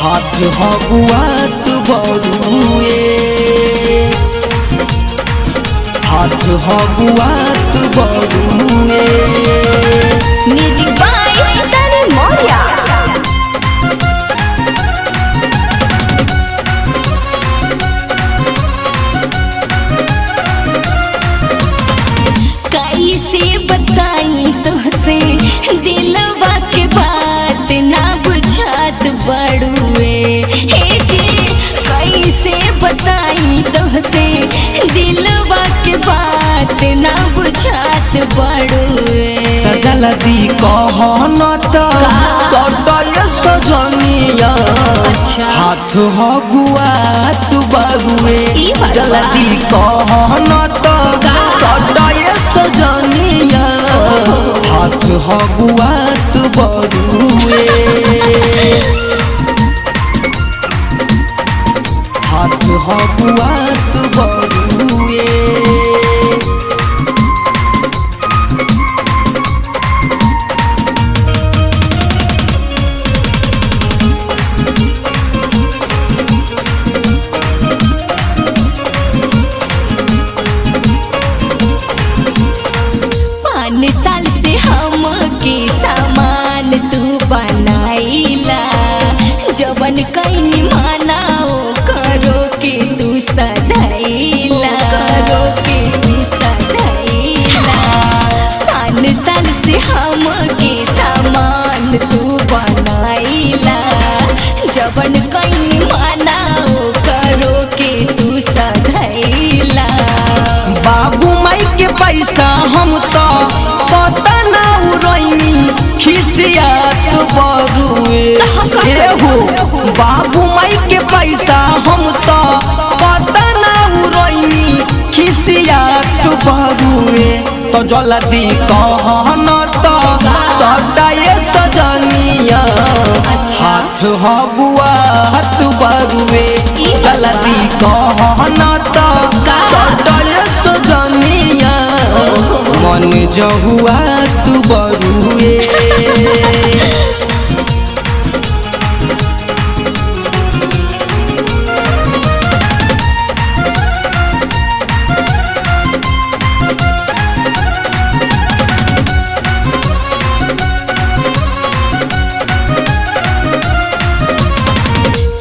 हाथ हगुआत बरुए हाथ हगुआत बरुए। म्यूजिक बाय सनी मौर्या। कैसे बताई तुझसे दिलवा के बात ना बुझात बड़ुए। हे जी कैसे बताई तुझसे दिलवा के बात ना बुझात बड़ुए। जल्दी कहन तो सटल सजनिया हाथ हगुआत बरुए। जल्दी कहन तो सटल सजनिया हाथ हगुआत बरुए। हाथ हगुआत बरुए। साल से हम के सामान तू बनाईला जवन कहीं मानाओ करो के तू सधाईला करो के तू सधाईला। 5 साल से हम के सामान तू बनाईला जवन कहीं मानाओ करो के तू सधाईला। बाबू माई के पैसा हम तो पता ना उड़ैनी खिसियात बरुए। हो बाबू माई के पैसा हम तो पता ना उड़ैनी खिसियात बरुए। तो जल्दी कहन तो सटाए सजनिया हाथ हगुआत बरुए। जल्दी कहन तो सटाए सजनिया मन जहुआत बरुए।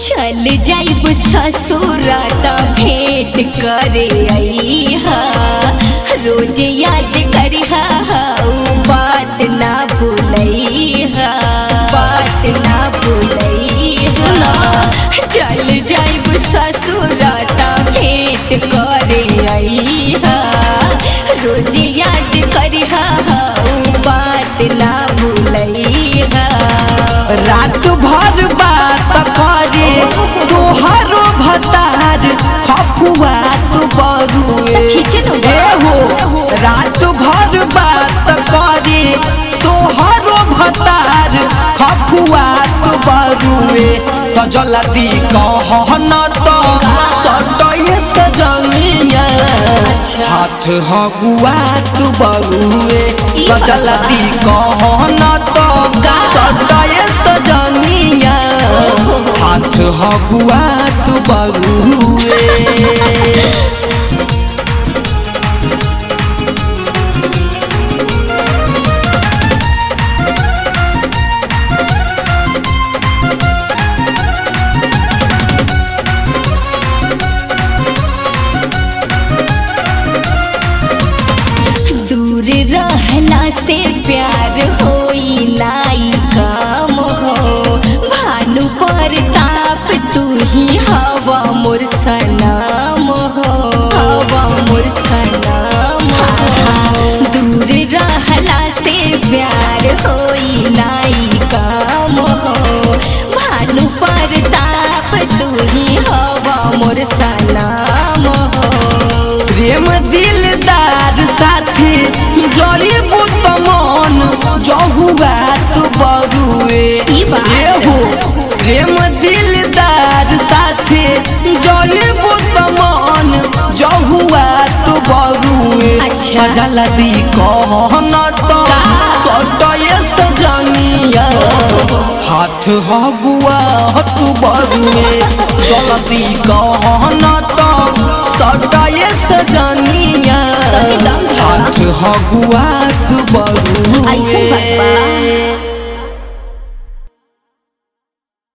चल जाइब ससुरा त भेंट करे अइहा रोज याद करिहा बात ना भूलइहा बात ना भूलइहा। चल जाइब ससुरा त भेंट करे अइहा रोज याद करिहा बात ना भूलइहा। रात भर बात करे तोहरो भतार हगुआत बरुए। हो रात भर बात करे तोहरो भतार हगुआत बरुए। तो जल्दी कहन तो सटाए सजनिया हाथ हगुआत बरुए। तो जल्दी कहन तो सटाए सजनिया हाथ हगुआत बरुए। दूर रहला से प्यार होई नाई काम हो भानु प्रताप तू ही हवा मोर सनाम हो हवा मोर सनाम हो। दूर रहला से प्यार होई नाई काम हो भानु प्रताप तू ही हवा मोर सनाम हो। प्रेम दिलदार साथी जइबू तो मन जहुआत बरुए। हो प्रेम दिलदार साथी जइबू तो मन जहुआत बरुए। जल्दी कहन तो सटाए सजनिया हाथ हबुआ तू बरुए जल्दी कहना तो सटाए सजनिया हाथ हबुआ तू बरुए।